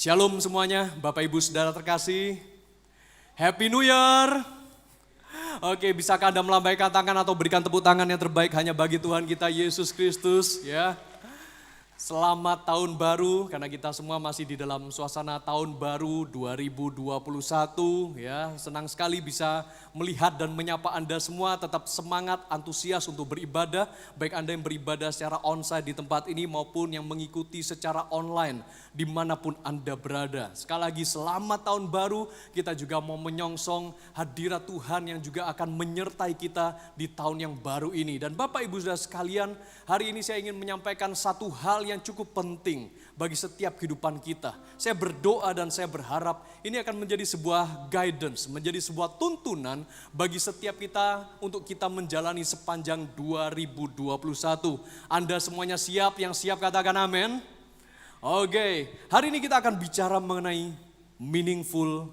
Shalom semuanya, Bapak Ibu Saudara terkasih. Happy New Year. Oke, bisakah Anda melambaikan tangan atau berikan tepuk tangan yang terbaik hanya bagi Tuhan kita Yesus Kristus, ya. Selamat tahun baru, karena kita semua masih di dalam suasana tahun baru 2021, ya. Senang sekali bisa melihat dan menyapa Anda semua, tetap semangat, antusias untuk beribadah, baik Anda yang beribadah secara onsite di tempat ini maupun yang mengikuti secara online dimanapun Anda berada. Sekali lagi selamat tahun baru, kita juga mau menyongsong hadirat Tuhan yang juga akan menyertai kita di tahun yang baru ini. Dan Bapak Ibu Saudara sekalian, hari ini saya ingin menyampaikan satu hal yang cukup penting bagi setiap kehidupan kita. Saya berdoa dan saya berharap ini akan menjadi sebuah guidance, menjadi sebuah tuntunan bagi setiap kita untuk kita menjalani sepanjang 2021. Anda semuanya siap? Yang siap katakan amin. Oke, hari ini kita akan bicara mengenai meaningful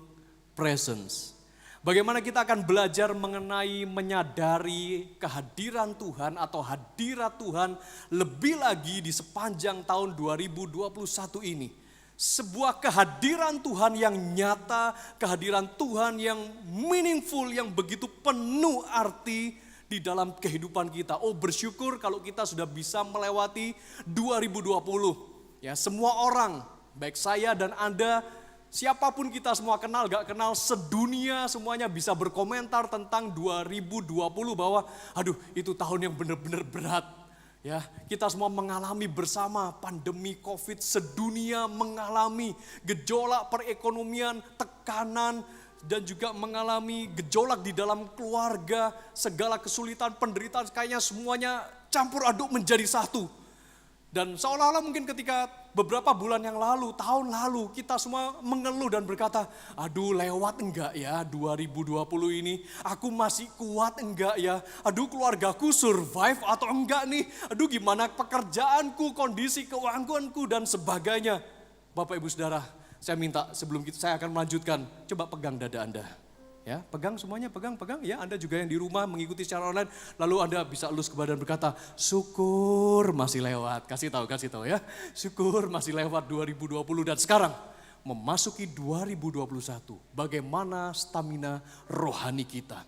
presence. Bagaimana kita akan belajar mengenai menyadari kehadiran Tuhan atau hadirat Tuhan lebih lagi di sepanjang tahun 2021 ini. Sebuah kehadiran Tuhan yang nyata, kehadiran Tuhan yang meaningful, yang begitu penuh arti di dalam kehidupan kita. Oh, bersyukur kalau kita sudah bisa melewati 2020. Ya, semua orang, baik saya dan Anda, siapapun kita semua kenal gak kenal, sedunia semuanya bisa berkomentar tentang 2020 bahwa aduh itu tahun yang benar-benar berat. Ya, kita semua mengalami bersama pandemi Covid, sedunia mengalami gejolak perekonomian, tekanan, dan juga mengalami gejolak di dalam keluarga, segala kesulitan, penderitaan, kayaknya semuanya campur aduk menjadi satu. Dan seolah-olah mungkin ketika beberapa bulan yang lalu, tahun lalu, kita semua mengeluh dan berkata, aduh lewat enggak ya 2020 ini, aku masih kuat enggak ya, aduh keluargaku survive atau enggak nih, aduh gimana pekerjaanku, kondisi keuanganku dan sebagainya. Bapak Ibu Saudara, saya minta sebelum saya akan melanjutkan, coba pegang dada Anda. Ya, pegang semuanya, pegang. Ya, Anda juga yang di rumah mengikuti secara online, lalu Anda bisa elus ke badan berkata, syukur masih lewat. Kasih tahu ya. Syukur masih lewat 2020 dan sekarang memasuki 2021. Bagaimana stamina rohani kita?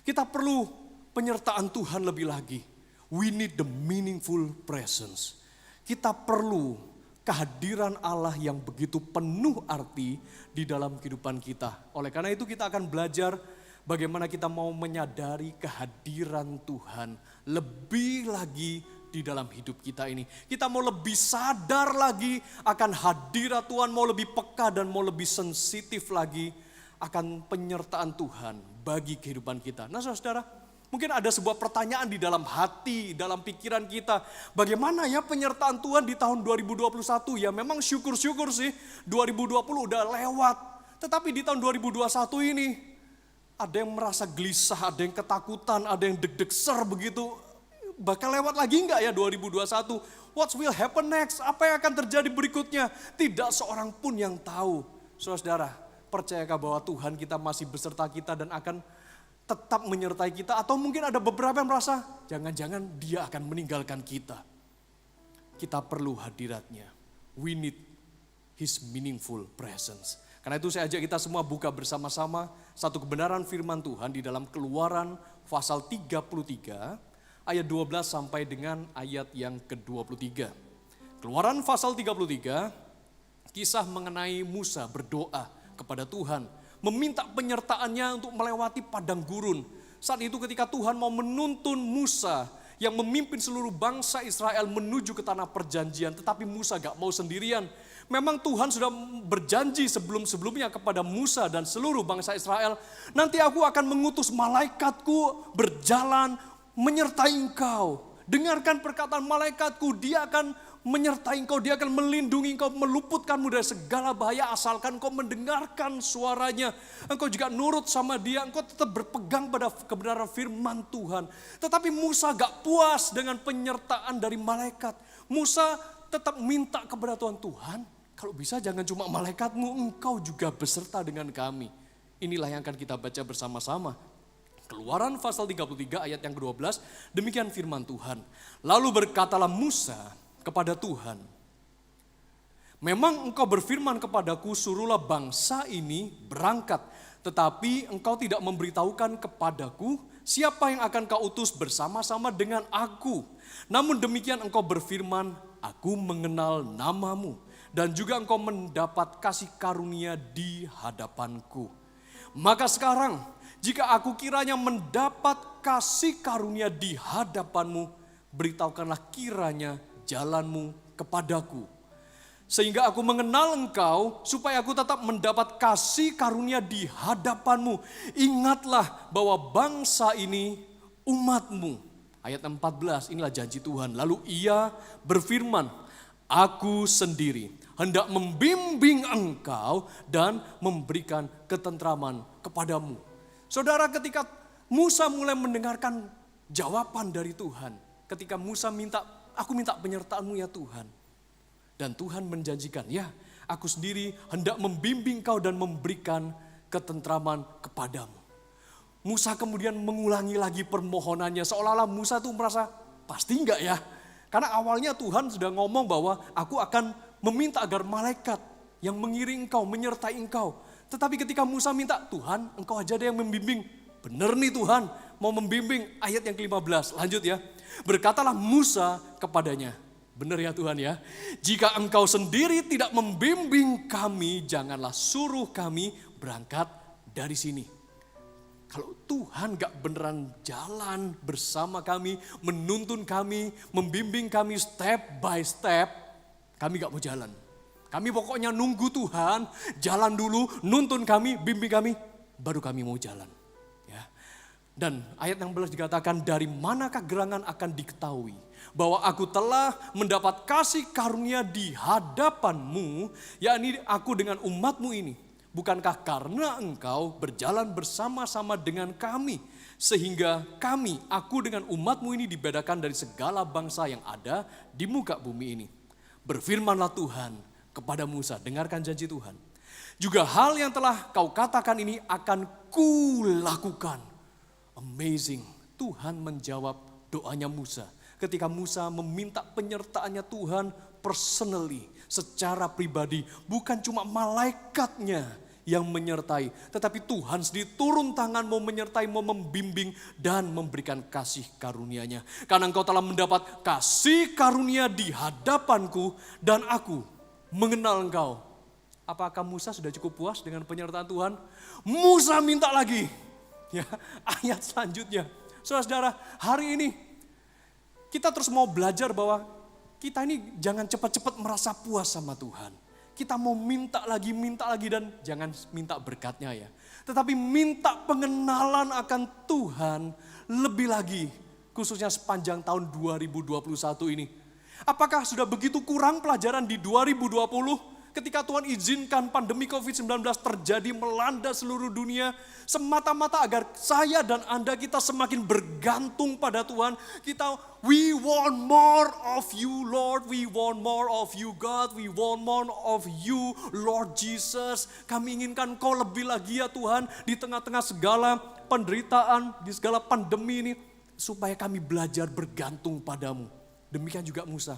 Kita perlu penyertaan Tuhan lebih lagi. We need the meaningful presence. Kita perlu kehadiran Allah yang begitu penuh arti di dalam kehidupan kita. Oleh karena itu kita akan belajar bagaimana kita mau menyadari kehadiran Tuhan lebih lagi di dalam hidup kita ini. Kita mau lebih sadar lagi akan hadirat Tuhan, mau lebih peka dan mau lebih sensitif lagi akan penyertaan Tuhan bagi kehidupan kita. Nah saudara, mungkin ada sebuah pertanyaan di dalam hati, dalam pikiran kita. Bagaimana ya penyertaan Tuhan di tahun 2021? Ya memang syukur-syukur sih 2020 udah lewat. Tetapi di tahun 2021 ini ada yang merasa gelisah, ada yang ketakutan, ada yang deg-deg-ser begitu. Bakal lewat lagi enggak ya 2021? What will happen next? Apa yang akan terjadi berikutnya? Tidak seorang pun yang tahu. Saudara, percayakah bahwa Tuhan kita masih beserta kita dan akan tetap menyertai kita, atau mungkin ada beberapa yang merasa jangan-jangan dia akan meninggalkan kita. Kita perlu hadiratnya. We need his meaningful presence. Karena itu saya ajak kita semua buka bersama-sama satu kebenaran firman Tuhan di dalam Keluaran pasal 33 ayat 12 sampai dengan ayat yang ke-23. Keluaran pasal 33 kisah mengenai Musa berdoa kepada Tuhan, meminta penyertaannya untuk melewati padang gurun. Saat itu ketika Tuhan mau menuntun Musa yang memimpin seluruh bangsa Israel menuju ke tanah perjanjian. Tetapi Musa gak mau sendirian. Memang Tuhan sudah berjanji sebelum-sebelumnya kepada Musa dan seluruh bangsa Israel. Nanti aku akan mengutus malaikatku berjalan menyertai engkau. Dengarkan perkataan malaikatku, dia akan menyertai engkau, dia akan melindungi engkau, meluputkanmu dari segala bahaya asalkan engkau mendengarkan suaranya. Engkau juga nurut sama dia, engkau tetap berpegang pada kebenaran firman Tuhan. Tetapi Musa gak puas dengan penyertaan dari malaikat. Musa tetap minta kepada Tuhan, Tuhan kalau bisa jangan cuma malaikatmu, engkau juga beserta dengan kami. Inilah yang akan kita baca bersama-sama. Keluaran pasal 33 ayat yang ke-12, demikian firman Tuhan. Lalu berkatalah Musa kepada Tuhan, Memang engkau berfirman kepadaku, suruhlah bangsa ini berangkat. Tetapi engkau tidak memberitahukan kepadaku siapa yang akan kau utus bersama-sama dengan aku. Namun demikian engkau berfirman, aku mengenal namamu. Dan juga engkau mendapat kasih karunia di hadapanku. Maka sekarang, jika aku kiranya mendapat kasih karunia di hadapanmu, beritahukanlah kiranya jalanmu kepadaku. Sehingga aku mengenal engkau, supaya aku tetap mendapat kasih karunia di hadapanmu. Ingatlah bahwa bangsa ini umatmu. Ayat 14, inilah janji Tuhan. Lalu ia berfirman, aku sendiri hendak membimbing engkau dan memberikan ketentraman kepadamu. Saudara, ketika Musa mulai mendengarkan jawaban dari Tuhan. Ketika Musa minta, aku minta penyertaanmu ya Tuhan. Dan Tuhan menjanjikan, ya aku sendiri hendak membimbing kau dan memberikan ketentraman kepadamu. Musa kemudian mengulangi lagi permohonannya, seolah-olah Musa tuh merasa, pasti enggak ya? Karena awalnya Tuhan sudah ngomong bahwa aku akan meminta agar malaikat yang mengiring engkau, menyertai engkau. Tetapi ketika Musa minta, Tuhan engkau aja deh yang membimbing. Benar nih Tuhan, mau membimbing. Ayat yang ke-15, lanjut ya. Berkatalah Musa kepadanya, benar ya Tuhan ya, jika engkau sendiri tidak membimbing kami, janganlah suruh kami berangkat dari sini. Kalau Tuhan gak beneran jalan bersama kami, menuntun kami, membimbing kami step by step, kami gak mau jalan. Kami pokoknya nunggu Tuhan, jalan dulu, nuntun kami, bimbing kami, baru kami mau jalan. Ya. Dan ayat yang belas dikatakan, dari manakah gerangan akan diketahui bahwa aku telah mendapat kasih karunia di hadapanmu, yakni aku dengan umatmu ini. Bukankah karena engkau berjalan bersama-sama dengan kami, sehingga kami, aku dengan umatmu ini dibedakan dari segala bangsa yang ada di muka bumi ini. Berfirmanlah Tuhan kepada Musa, dengarkan janji Tuhan. Juga hal yang telah kau katakan ini akan kulakukan. Amazing, Tuhan menjawab doanya Musa. Ketika Musa meminta penyertaannya Tuhan personally, secara pribadi, bukan cuma malaikatnya yang menyertai, tetapi Tuhan sendiri turun tangan mau menyertai, mau membimbing dan memberikan kasih karunia-Nya. Karena engkau telah mendapat kasih karunia di hadapanku dan aku mengenal engkau. Apakah Musa sudah cukup puas dengan penyertaan Tuhan? Musa minta lagi. Ya, ayat selanjutnya. Saudara-saudara, hari ini kita terus mau belajar bahwa kita ini jangan cepat-cepat merasa puas sama Tuhan. Kita mau minta lagi dan jangan minta berkatnya ya. Tetapi minta pengenalan akan Tuhan lebih lagi. Khususnya sepanjang tahun 2021 ini. Apakah sudah begitu kurang pelajaran di 2020? Ketika Tuhan izinkan pandemi COVID-19 terjadi melanda seluruh dunia, semata-mata agar saya dan Anda kita semakin bergantung pada Tuhan. We want more of you Lord, we want more of you God, we want more of you Lord Jesus. Kami inginkan Kau lebih lagi ya Tuhan di tengah-tengah segala penderitaan, di segala pandemi ini. Supaya kami belajar bergantung padamu. Demikian juga Musa.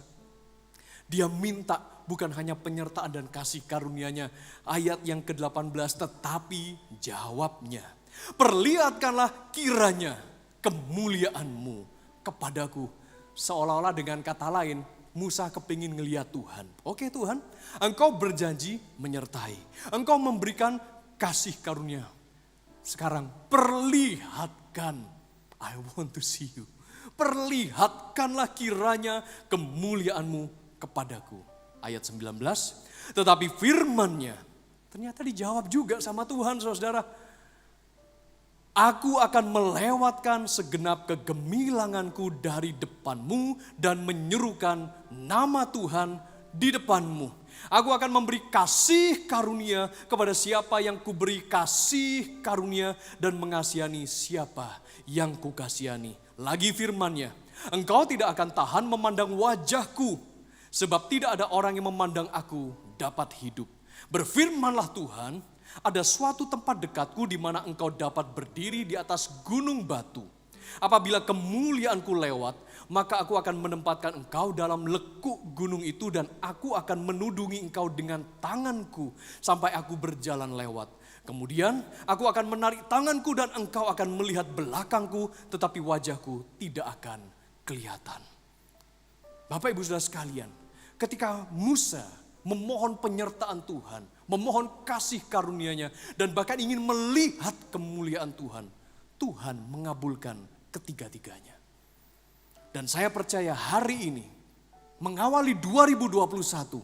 Dia minta bukan hanya penyertaan dan kasih karunia-Nya. Ayat yang ke-18, tetapi jawabnya, perlihatkanlah kiranya kemuliaan-Mu kepadaku. Seolah-olah dengan kata lain, Musa kepingin ngeliat Tuhan. Oke Tuhan, Engkau berjanji menyertai. Engkau memberikan kasih karunia. Sekarang perlihatkan, I want to see you. Perlihatkanlah kiranya kemuliaan-Mu kepadaku. Ayat 19, tetapi firman-Nya ternyata dijawab juga sama Tuhan, saudara. Aku akan melewatkan segenap kegemilanganku dari depanmu dan menyerukan nama Tuhan di depanmu. Aku akan memberi kasih karunia kepada siapa yang kuberi kasih karunia dan mengasihani siapa yang kukasihani. Lagi firman-Nya, engkau tidak akan tahan memandang wajahku, sebab tidak ada orang yang memandang aku dapat hidup. Berfirmanlah Tuhan, ada suatu tempat dekatku di mana engkau dapat berdiri di atas gunung batu. Apabila kemuliaanku lewat, maka aku akan menempatkan engkau dalam lekuk gunung itu dan aku akan menudungi engkau dengan tanganku sampai aku berjalan lewat. Kemudian aku akan menarik tanganku dan engkau akan melihat belakangku, tetapi wajahku tidak akan kelihatan. Bapak Ibu Saudara sekalian, ketika Musa memohon penyertaan Tuhan, memohon kasih karunia-Nya, dan bahkan ingin melihat kemuliaan Tuhan, Tuhan mengabulkan ketiga-tiganya. Dan saya percaya hari ini, mengawali 2021,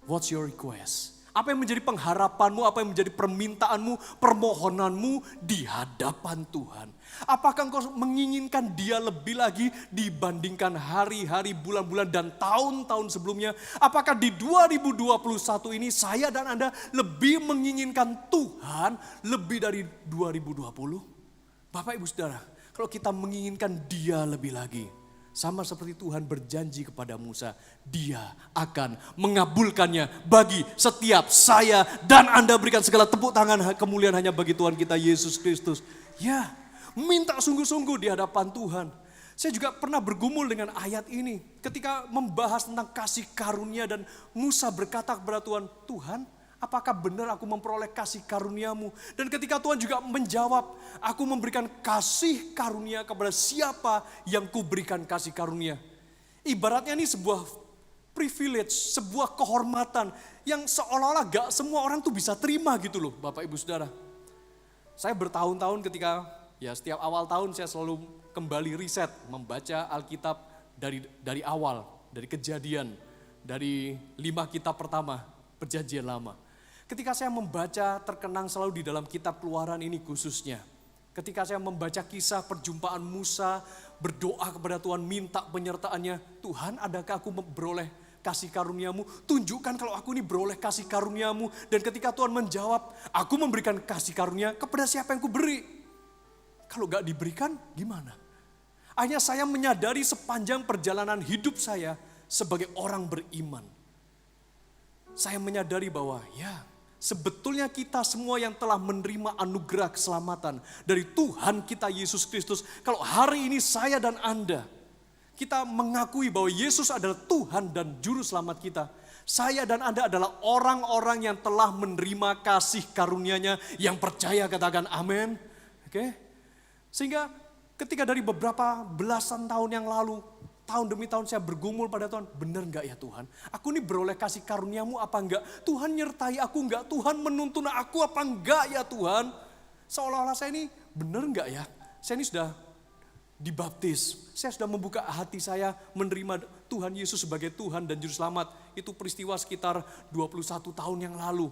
what's your request? Apa yang menjadi pengharapanmu, apa yang menjadi permintaanmu, permohonanmu di hadapan Tuhan? Apakah engkau menginginkan Dia lebih lagi dibandingkan hari-hari, bulan-bulan, dan tahun-tahun sebelumnya? Apakah di 2021 ini saya dan Anda lebih menginginkan Tuhan lebih dari 2020? Bapak Ibu Saudara, kalau kita menginginkan Dia lebih lagi, sama seperti Tuhan berjanji kepada Musa, Dia akan mengabulkannya bagi setiap saya dan Anda. Berikan segala tepuk tangan kemuliaan hanya bagi Tuhan kita Yesus Kristus. Ya, minta sungguh-sungguh di hadapan Tuhan. Saya juga pernah bergumul dengan ayat ini ketika membahas tentang kasih karunia dan Musa berkata kepada Tuhan, Tuhan, apakah benar aku memperoleh kasih karunia-Mu? Dan ketika Tuhan juga menjawab, aku memberikan kasih karunia kepada siapa yang kuberikan kasih karunia. Ibaratnya ini sebuah privilege, sebuah kehormatan yang seolah-olah gak semua orang tuh bisa terima gitu loh Bapak Ibu Saudara. Saya bertahun-tahun ketika, ya setiap awal tahun saya selalu kembali riset, membaca Alkitab dari awal, dari Kejadian, dari 5 kitab pertama, Perjanjian Lama. Ketika saya membaca, terkenang selalu di dalam kitab Keluaran ini khususnya. Ketika saya membaca kisah perjumpaan Musa, berdoa kepada Tuhan, minta penyertaannya. Tuhan, adakah aku beroleh kasih karunia-Mu? Tunjukkan kalau aku ini beroleh kasih karunia-Mu. Dan ketika Tuhan menjawab, aku memberikan kasih karunia kepada siapa yang kuberi. Kalau gak diberikan, gimana? Akhirnya saya menyadari sepanjang perjalanan hidup saya sebagai orang beriman. Saya menyadari bahwa sebetulnya kita semua yang telah menerima anugerah keselamatan dari Tuhan kita Yesus Kristus. Kalau hari ini saya dan Anda, kita mengakui bahwa Yesus adalah Tuhan dan Juru Selamat kita. Saya dan Anda adalah orang-orang yang telah menerima kasih karunia-Nya, yang percaya katakan amin. Oke? Sehingga ketika dari beberapa belasan tahun yang lalu, tahun demi tahun saya bergumul pada Tuhan, benar enggak ya Tuhan? Aku ini beroleh kasih karunia-Mu apa enggak? Tuhan nyertai aku enggak? Tuhan menuntun aku apa enggak ya Tuhan? Seolah-olah saya ini benar enggak ya? Saya ini sudah dibaptis, saya sudah membuka hati saya menerima Tuhan Yesus sebagai Tuhan dan Juru Selamat. Itu peristiwa sekitar 21 tahun yang lalu.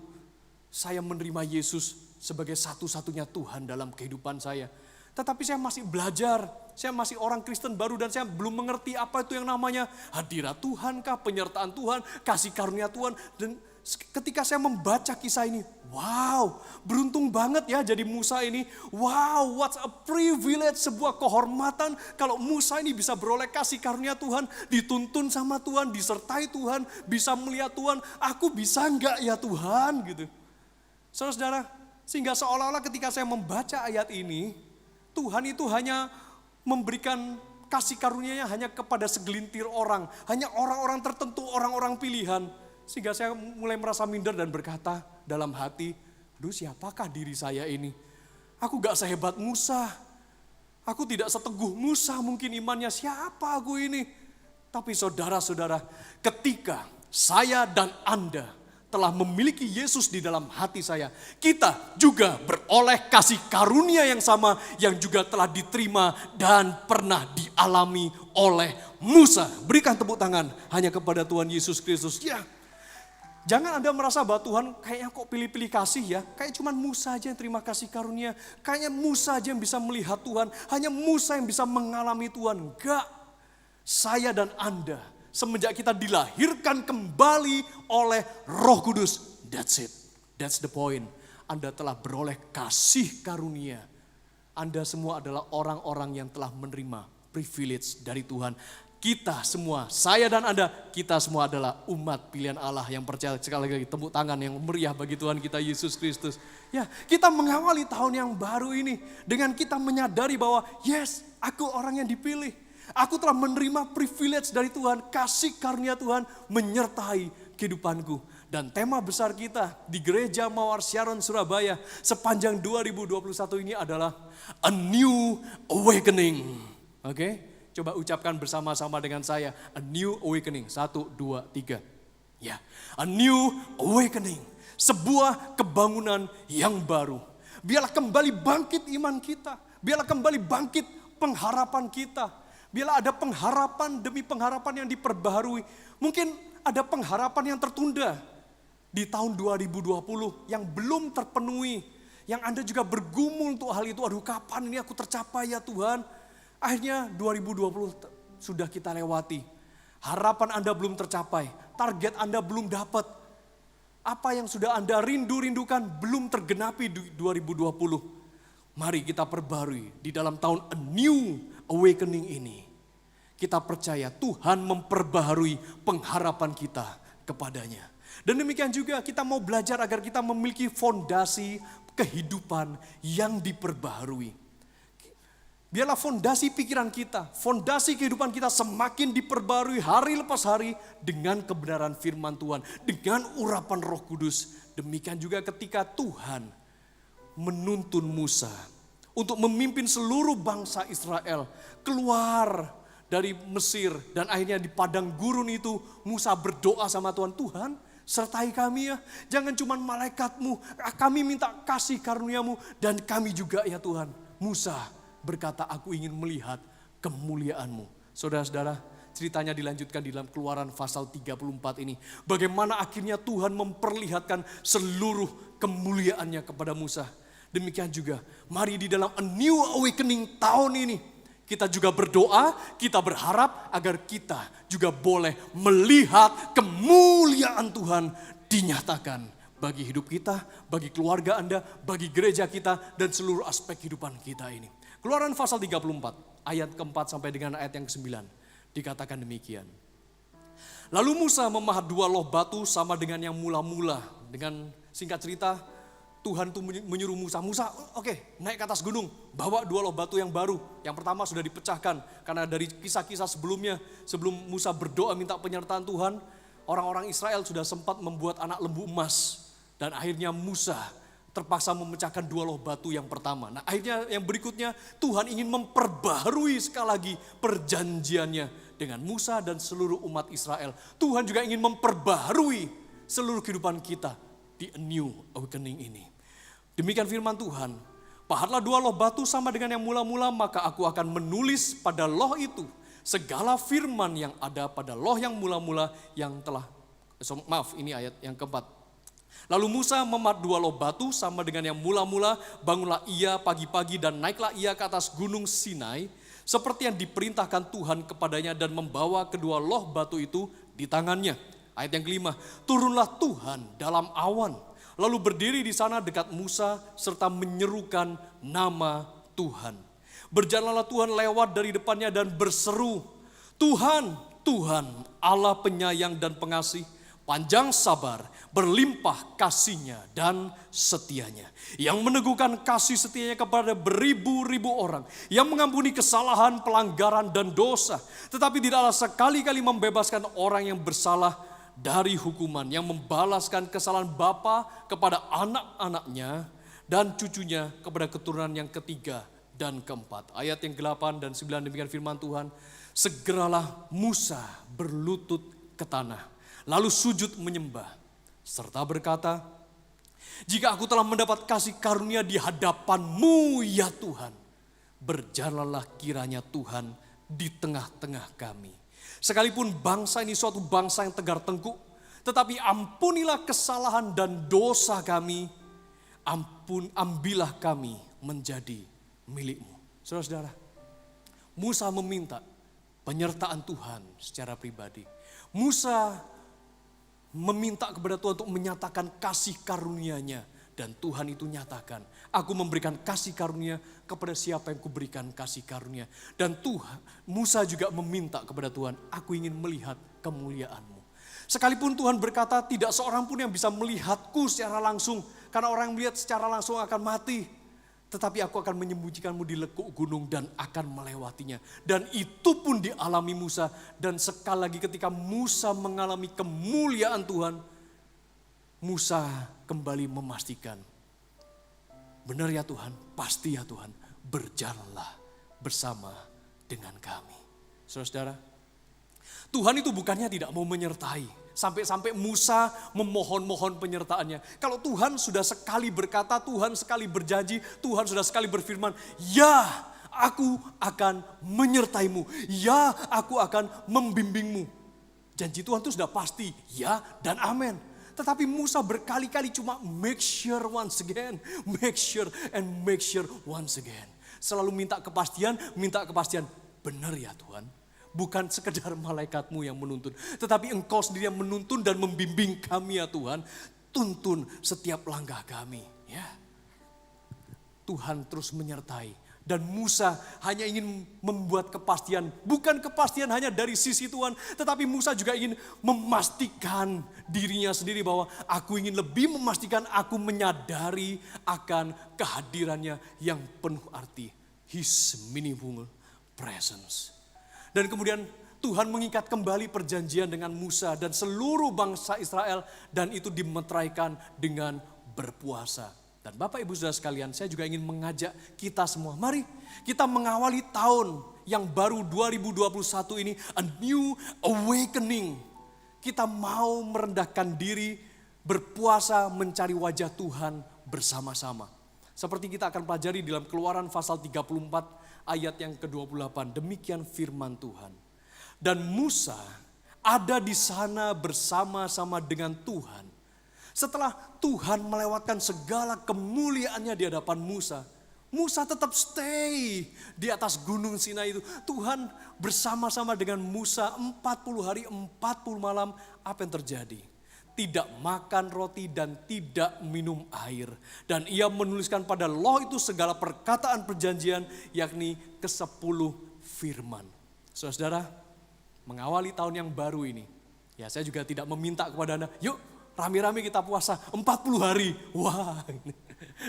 Saya menerima Yesus sebagai satu-satunya Tuhan dalam kehidupan saya. Tetapi saya masih belajar, saya masih orang Kristen baru dan saya belum mengerti apa itu yang namanya hadirat Tuhan kah, penyertaan Tuhan, kasih karunia Tuhan. Dan ketika saya membaca kisah ini, wow, beruntung banget ya jadi Musa ini. Wow, what's a privilege, sebuah kehormatan kalau Musa ini bisa beroleh kasih karunia Tuhan, dituntun sama Tuhan, disertai Tuhan, bisa melihat Tuhan, aku bisa enggak ya Tuhan gitu. Saudara-saudara, sehingga seolah-olah ketika saya membaca ayat ini, Tuhan itu hanya memberikan kasih karunia-Nya hanya kepada segelintir orang. Hanya orang-orang tertentu, orang-orang pilihan. Sehingga saya mulai merasa minder dan berkata dalam hati, aduh siapakah diri saya ini? Aku gak sehebat Musa. Aku tidak seteguh Musa mungkin imannya, siapa aku ini? Tapi saudara-saudara, ketika saya dan Anda telah memiliki Yesus di dalam hati saya, kita juga beroleh kasih karunia yang sama yang juga telah diterima dan pernah dialami oleh Musa. Berikan tepuk tangan hanya kepada Tuhan Yesus Kristus. Ya, jangan Anda merasa bahwa Tuhan kayaknya kok pilih-pilih kasih ya. Kayak cuma Musa aja yang terima kasih karunia. Kayaknya Musa aja yang bisa melihat Tuhan. Hanya Musa yang bisa mengalami Tuhan. Enggak, saya dan Anda semenjak kita dilahirkan kembali oleh Roh Kudus. That's it. That's the point. Anda telah beroleh kasih karunia. Anda semua adalah orang-orang yang telah menerima privilege dari Tuhan. Kita semua, saya dan Anda, kita semua adalah umat pilihan Allah yang percaya. Sekali lagi tepuk tangan yang meriah bagi Tuhan kita Yesus Kristus. Ya, kita mengawali tahun yang baru ini dengan kita menyadari bahwa yes, aku orang yang dipilih. Aku telah menerima privilege dari Tuhan, kasih karunia Tuhan menyertai kehidupanku. Dan tema besar kita di Gereja Mawar Sharon Surabaya sepanjang 2021 ini adalah A New Awakening. Oke? Coba ucapkan bersama-sama dengan saya, a new awakening. 1, 2, 3. Ya, a new awakening. Sebuah kebangunan yang baru. Biarlah kembali bangkit iman kita. Biarlah kembali bangkit pengharapan kita. Biarlah ada pengharapan demi pengharapan yang diperbaharui. Mungkin ada pengharapan yang tertunda di tahun 2020 yang belum terpenuhi. Yang Anda juga bergumul untuk hal itu. Aduh, kapan ini aku tercapai ya Tuhan? Akhirnya 2020 sudah kita lewati. Harapan Anda belum tercapai. Target Anda belum dapat. Apa yang sudah Anda rindu-rindukan belum tergenapi di 2020. Mari kita perbarui di dalam tahun A New Awakening ini. Kita percaya Tuhan memperbaharui pengharapan kita kepadanya. Dan demikian juga kita mau belajar agar kita memiliki fondasi kehidupan yang diperbaharui. Biarlah fondasi pikiran kita, fondasi kehidupan kita semakin diperbarui hari lepas hari dengan kebenaran firman Tuhan, dengan urapan Roh Kudus. Demikian juga ketika Tuhan menuntun Musa untuk memimpin seluruh bangsa Israel keluar dari Mesir. Dan akhirnya di padang gurun itu Musa berdoa sama Tuhan, Tuhan sertai kami ya, jangan cuma malaikatmu, kami minta kasih karuniamu dan kami juga ya Tuhan. Musa berkata, aku ingin melihat kemuliaan-Mu. Saudara-saudara, ceritanya dilanjutkan di dalam Keluaran pasal 34 ini. Bagaimana akhirnya Tuhan memperlihatkan seluruh kemuliaan-Nya kepada Musa. Demikian juga, mari di dalam A New Awakening tahun ini, kita juga berdoa, kita berharap agar kita juga boleh melihat kemuliaan Tuhan dinyatakan bagi hidup kita, bagi keluarga Anda, bagi gereja kita, dan seluruh aspek kehidupan kita ini. Keluaran pasal 34, ayat keempat sampai dengan ayat yang ke-9, dikatakan demikian. Lalu Musa memahat 2 loh batu sama dengan yang mula-mula. Dengan singkat cerita, Tuhan itu menyuruh Musa, oke, naik ke atas gunung, bawa 2 loh batu yang baru. Yang pertama sudah dipecahkan, karena dari kisah-kisah sebelumnya, sebelum Musa berdoa minta penyertaan Tuhan, orang-orang Israel sudah sempat membuat anak lembu emas. Dan akhirnya Musa terpaksa memecahkan 2 loh batu yang pertama. Nah akhirnya yang berikutnya Tuhan ingin memperbaharui sekali lagi perjanjiannya dengan Musa dan seluruh umat Israel. Tuhan juga ingin memperbaharui seluruh kehidupan kita di A New Awakening ini. Demikian firman Tuhan, pahatlah 2 loh batu sama dengan yang mula-mula, maka aku akan menulis pada loh itu segala firman yang ada pada loh yang mula-mula yang telah, ini ayat yang keempat. Lalu Musa memahat 2 loh batu sama dengan yang mula-mula, bangunlah ia pagi-pagi dan naiklah ia ke atas gunung Sinai, seperti yang diperintahkan Tuhan kepadanya dan membawa kedua loh batu itu di tangannya. Ayat yang kelima, turunlah Tuhan dalam awan, lalu berdiri di sana dekat Musa serta menyerukan nama Tuhan. Berjalanlah Tuhan lewat dari depannya dan berseru, Tuhan, Tuhan, Allah penyayang dan pengasih, panjang sabar, berlimpah kasihnya dan setianya. Yang meneguhkan kasih setianya kepada beribu-ribu orang. Yang mengampuni kesalahan, pelanggaran dan dosa. Tetapi tidaklah sekali-kali membebaskan orang yang bersalah dari hukuman. Yang membalaskan kesalahan bapa kepada anak-anaknya dan cucunya kepada keturunan yang ketiga dan keempat. Ayat yang 8 dan 9 demikian firman Tuhan. Segeralah Musa berlutut ke tanah. Lalu sujud menyembah, serta berkata, jika aku telah mendapat kasih karunia di hadapan-Mu ya Tuhan, berjalanlah kiranya Tuhan di tengah-tengah kami. Sekalipun bangsa ini suatu bangsa yang tegar tengkuk, tetapi ampunilah kesalahan dan dosa kami, ambillah kami menjadi milik-Mu. Saudara-saudara, Musa meminta penyertaan Tuhan secara pribadi. Musa meminta kepada Tuhan untuk menyatakan kasih karunia-Nya Dan Tuhan itu nyatakan, aku memberikan kasih karunia kepada siapa yang kuberikan kasih karunia. Dan Tuhan, Musa juga meminta kepada Tuhan, aku ingin melihat kemuliaan-Mu. Sekalipun Tuhan berkata, tidak seorang pun yang bisa melihatku secara langsung. Karena orang yang melihat secara langsung akan mati. Tetapi aku akan menyembunyikanmu di lekuk gunung dan akan melewatinya. Dan itu pun dialami Musa. Dan sekali lagi ketika Musa mengalami kemuliaan Tuhan, Musa kembali memastikan, benar ya Tuhan, pasti ya Tuhan, berjalanlah bersama dengan kami. Saudara-saudara, Tuhan itu bukannya tidak mau menyertai, sampai-sampai Musa memohon-mohon penyertaannya. Kalau Tuhan sudah sekali berkata, Tuhan sekali berjanji, Tuhan sudah sekali berfirman, ya aku akan menyertaimu, ya aku akan membimbingmu. Janji Tuhan itu sudah pasti, ya dan amin. Tetapi Musa berkali-kali cuma make sure once again, make sure and make sure once again. Selalu minta kepastian, benar ya Tuhan. Bukan sekedar malaikatmu yang menuntun, tetapi engkau sendiri yang menuntun dan membimbing kami ya Tuhan. Tuntun setiap langkah kami ya. Tuhan terus menyertai. Dan Musa hanya ingin membuat kepastian, bukan kepastian hanya dari sisi Tuhan, tetapi Musa juga ingin memastikan dirinya sendiri bahwa aku ingin lebih memastikan, aku menyadari akan kehadirannya yang penuh arti. His meaningful presence. Dan kemudian Tuhan mengikat kembali perjanjian dengan Musa dan seluruh bangsa Israel, dan itu dimeteraikan dengan berpuasa. Dan Bapak Ibu Saudara sekalian, saya juga ingin mengajak kita semua, mari kita mengawali tahun yang baru 2021 ini, a new awakening. Kita mau merendahkan diri, berpuasa mencari wajah Tuhan bersama-sama. Seperti kita akan pelajari dalam Keluaran pasal 34 ayat yang ke-28, demikian firman Tuhan. Dan Musa ada di sana bersama-sama dengan Tuhan. Setelah Tuhan melewatkan segala kemuliaannya di hadapan Musa, Musa tetap stay di atas gunung Sinai itu. Tuhan bersama-sama dengan Musa 40 hari 40 malam. Apa yang terjadi? Tidak makan roti dan tidak minum air. Dan ia menuliskan pada loh itu segala perkataan perjanjian, yakni ke-10 firman. Saudara-saudara, mengawali tahun yang baru ini, ya saya juga tidak meminta kepada Anda, yuk rame-rame kita puasa 40 hari. Wah,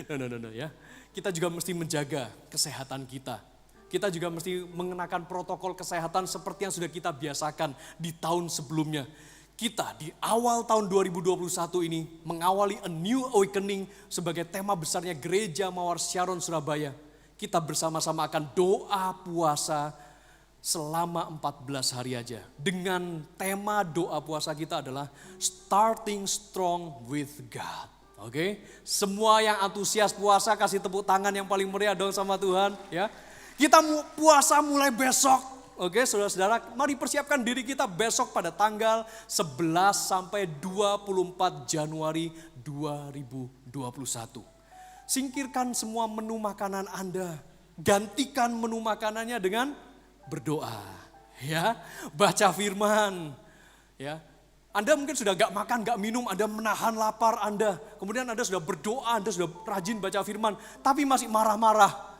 no ya. Kita juga mesti menjaga kesehatan kita. Kita juga mesti mengenakan protokol kesehatan seperti yang sudah kita biasakan di tahun sebelumnya. Kita di awal tahun 2021 ini mengawali a new awakening sebagai tema besarnya Gereja Mawar Sharon Surabaya. Kita bersama-sama akan doa puasa selama 14 hari aja. Dengan tema doa puasa kita adalah starting strong with God. Oke, semua yang antusias puasa kasih tepuk tangan yang paling meriah dong sama Tuhan ya. Kita puasa mulai besok. Oke, saudara-saudara, mari persiapkan diri kita besok pada tanggal 11 sampai 24 Januari 2021. Singkirkan semua menu makanan Anda. Gantikan menu makanannya dengan berdoa, ya, baca firman, ya. Anda mungkin sudah gak makan, gak minum, Anda menahan lapar Anda. Kemudian Anda sudah berdoa, Anda sudah rajin baca firman, tapi masih marah-marah.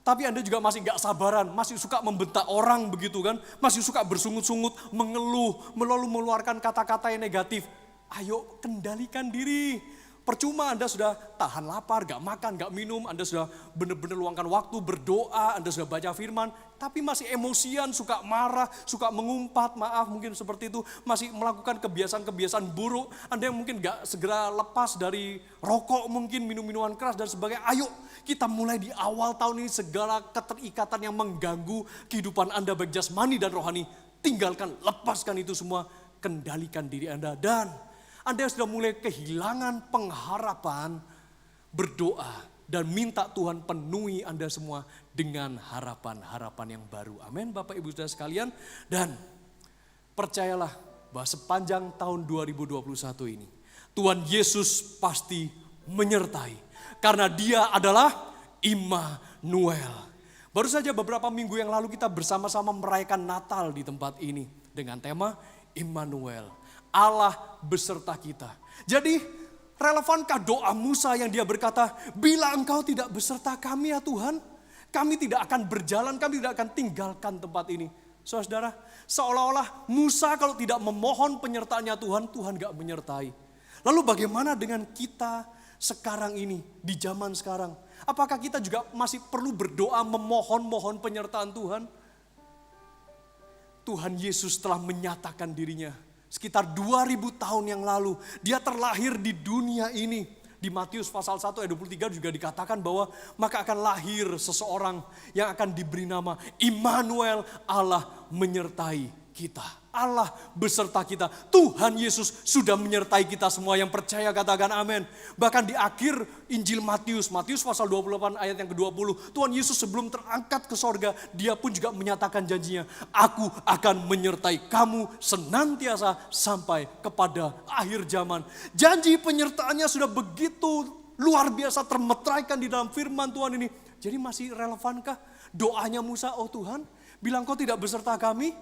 Tapi Anda juga masih gak sabaran, masih suka membentak orang begitu kan. Masih suka bersungut-sungut, mengeluh, lalu mengeluarkan kata-kata yang negatif. Ayo kendalikan diri. Percuma Anda sudah tahan lapar, gak makan, gak minum, Anda sudah benar-benar luangkan waktu berdoa, Anda sudah baca firman, tapi masih emosian, suka marah, suka mengumpat, maaf mungkin seperti itu, masih melakukan kebiasaan-kebiasaan buruk, Anda yang mungkin gak segera lepas dari rokok mungkin, minum-minuman keras dan sebagainya. Ayo kita mulai di awal tahun ini segala keterikatan yang mengganggu kehidupan Anda baik jasmani dan rohani, tinggalkan, lepaskan itu semua, kendalikan diri Anda dan Anda sudah mulai kehilangan pengharapan, berdoa dan minta Tuhan penuhi Anda semua dengan harapan-harapan yang baru. Amin Bapak Ibu Saudara sekalian. Dan percayalah bahwa sepanjang tahun 2021 ini Tuhan Yesus pasti menyertai. Karena Dia adalah Immanuel. Baru saja beberapa minggu yang lalu kita bersama-sama merayakan Natal di tempat ini dengan tema Immanuel. Allah beserta kita. Jadi Relevankah doa Musa yang dia berkata, bila engkau tidak beserta kami ya Tuhan, kami tidak akan berjalan, kami tidak akan tinggalkan tempat ini. Saudara, seolah-olah Musa kalau tidak memohon penyertaannya Tuhan, Tuhan gak menyertai. Lalu bagaimana dengan kita sekarang ini, di zaman sekarang? Apakah kita juga masih perlu berdoa memohon penyertaan Tuhan? Tuhan Yesus telah menyatakan dirinya. Sekitar 2000 tahun yang lalu, dia terlahir di dunia ini. Di Matius pasal 1 ayat 23 juga dikatakan bahwa maka akan lahir seseorang yang akan diberi nama Immanuel, Allah menyertai kita. Allah beserta kita. Tuhan Yesus sudah menyertai kita semua. Yang percaya katakan amin. Bahkan di akhir Injil Matius pasal 28 ayat yang ke-20. Tuhan Yesus sebelum terangkat ke sorga, dia pun juga menyatakan janjinya. Aku akan menyertai kamu senantiasa sampai kepada akhir zaman. Janji penyertaannya sudah begitu luar biasa termeteraikan di dalam firman Tuhan ini. Jadi masih relevankah doanya Musa, oh Tuhan, bilang kau tidak beserta kami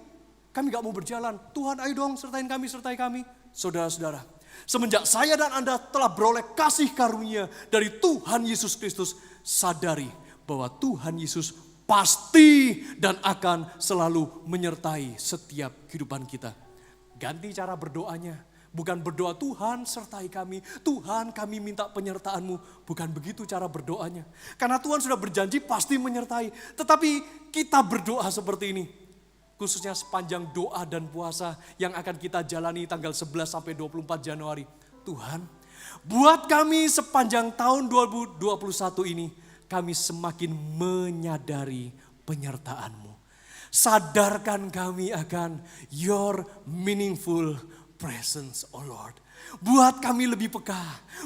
gak mau berjalan. Tuhan ayo dong sertai kami. Saudara-saudara, semenjak saya dan Anda telah beroleh kasih karunia dari Tuhan Yesus Kristus, sadari bahwa Tuhan Yesus pasti dan akan selalu menyertai setiap kehidupan kita. Ganti cara berdoanya. Bukan berdoa Tuhan sertai kami, Tuhan kami minta penyertaan-Mu. Bukan begitu cara berdoanya. Karena Tuhan sudah berjanji pasti menyertai. Tetapi kita berdoa seperti ini. Khususnya sepanjang doa dan puasa yang akan kita jalani tanggal 11 sampai 24 Januari. Tuhan, buat kami sepanjang tahun 2021 ini, kami semakin menyadari penyertaan-Mu. Sadarkan kami akan your meaningful presence, oh Lord. Buat kami lebih peka,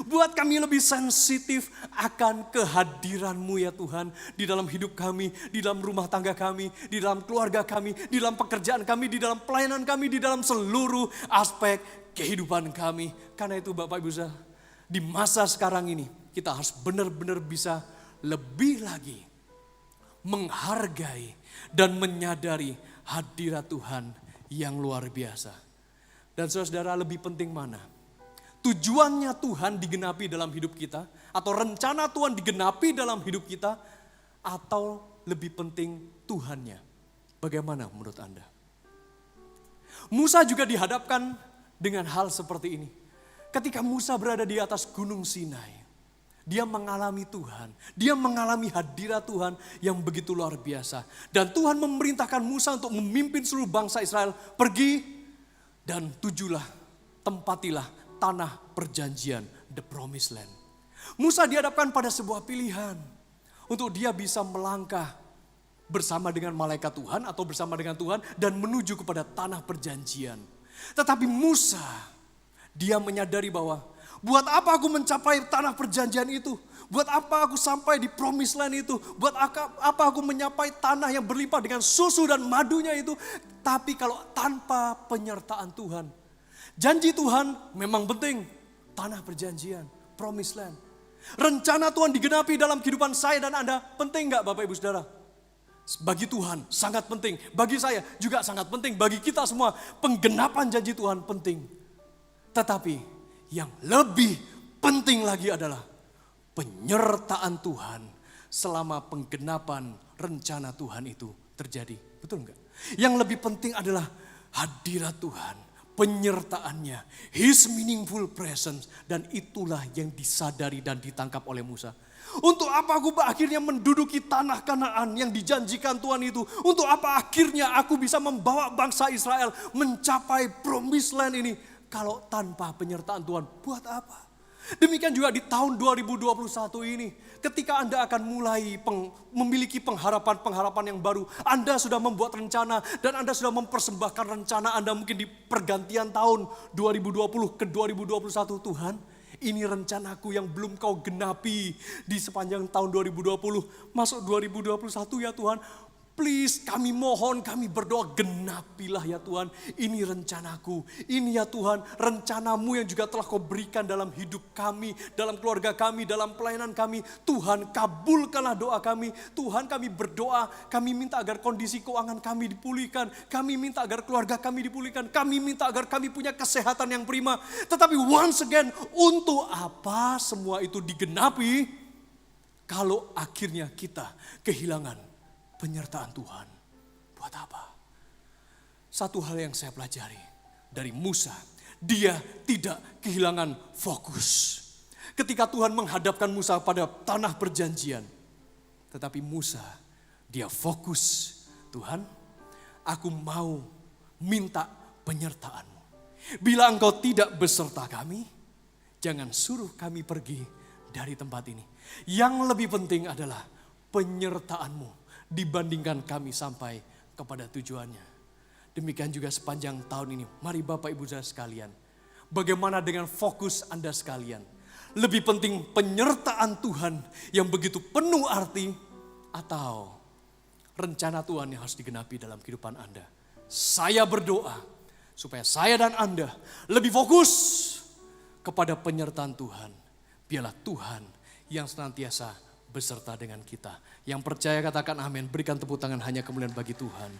buat kami lebih sensitif akan kehadiran-Mu ya Tuhan. Di dalam hidup kami, di dalam rumah tangga kami, di dalam keluarga kami, di dalam pekerjaan kami, di dalam pelayanan kami, di dalam seluruh aspek kehidupan kami. Karena itu Bapak Ibu Saudara, di masa sekarang ini kita harus benar-benar bisa lebih lagi menghargai dan menyadari hadirat Tuhan yang luar biasa. Dan saudara, lebih penting mana? Tujuannya Tuhan digenapi dalam hidup kita, atau rencana Tuhan digenapi dalam hidup kita, atau lebih penting Tuhannya? Bagaimana menurut Anda? Musa juga dihadapkan dengan hal seperti ini. Ketika Musa berada di atas gunung Sinai, dia mengalami Tuhan, dia mengalami hadirat Tuhan yang begitu luar biasa. Dan Tuhan memerintahkan Musa untuk memimpin seluruh bangsa Israel, pergi dan tujulah, tempatilah tanah perjanjian, the promised land. Musa dihadapkan pada sebuah pilihan untuk dia bisa melangkah bersama dengan malaikat Tuhan atau bersama dengan Tuhan dan menuju kepada tanah perjanjian. Tetapi Musa, dia menyadari bahwa buat apa aku mencapai tanah perjanjian itu? Buat apa aku sampai di promised land itu? Buat apa aku menyapai tanah yang berlimpah dengan susu dan madunya itu? Tapi kalau tanpa penyertaan Tuhan, janji Tuhan memang penting, tanah perjanjian, promised land. Rencana Tuhan digenapi dalam kehidupan saya dan Anda, penting gak Bapak Ibu Saudara? Bagi Tuhan sangat penting, bagi saya juga sangat penting, bagi kita semua penggenapan janji Tuhan penting. Tetapi yang lebih penting lagi adalah penyertaan Tuhan selama penggenapan rencana Tuhan itu terjadi. Betul enggak? Yang lebih penting adalah hadirat Tuhan, penyertaannya, His meaningful presence. Dan itulah yang disadari dan ditangkap oleh Musa. Untuk apa aku akhirnya menduduki tanah Kanaan yang dijanjikan Tuhan itu? Untuk apa akhirnya aku bisa membawa bangsa Israel mencapai promised land ini? Kalau tanpa penyertaan Tuhan, buat apa? Demikian juga di tahun 2021 ini, ketika Anda akan mulai memiliki pengharapan-pengharapan yang baru, Anda sudah membuat rencana dan Anda sudah mempersembahkan rencana Anda mungkin di pergantian tahun 2020 ke 2021. Tuhan, ini rencanaku yang belum kau genapi di sepanjang tahun 2020. Masuk 2021 ya Tuhan, Please, kami mohon, kami berdoa, genapilah ya Tuhan. Ini rencanaku, ini ya Tuhan rencanamu yang juga telah kau berikan dalam hidup kami, dalam keluarga kami, dalam pelayanan kami. Tuhan, kabulkanlah doa kami. Tuhan, kami berdoa, kami minta agar kondisi keuangan kami dipulihkan. Kami minta agar keluarga kami dipulihkan. Kami minta agar kami punya kesehatan yang prima. Tetapi once again, untuk apa semua itu digenapi kalau akhirnya kita kehilangan penyertaan Tuhan? Buat apa? Satu hal yang saya pelajari dari Musa, dia tidak kehilangan fokus. Ketika Tuhan menghadapkan Musa pada tanah perjanjian, tetapi Musa, dia fokus. Tuhan, aku mau minta penyertaan-Mu. Bila Engkau tidak beserta kami, jangan suruh kami pergi dari tempat ini. Yang lebih penting adalah penyertaan-Mu dibandingkan kami sampai kepada tujuannya. Demikian juga sepanjang tahun ini. Mari Bapak Ibu Saudara sekalian, bagaimana dengan fokus Anda sekalian? Lebih penting penyertaan Tuhan yang begitu penuh arti, atau rencana Tuhan yang harus digenapi dalam kehidupan Anda? Saya berdoa supaya saya dan Anda lebih fokus kepada penyertaan Tuhan. Biarlah Tuhan yang senantiasa beserta dengan kita. Yang percaya katakan amin. Berikan tepuk tangan hanya kemuliaan bagi Tuhan.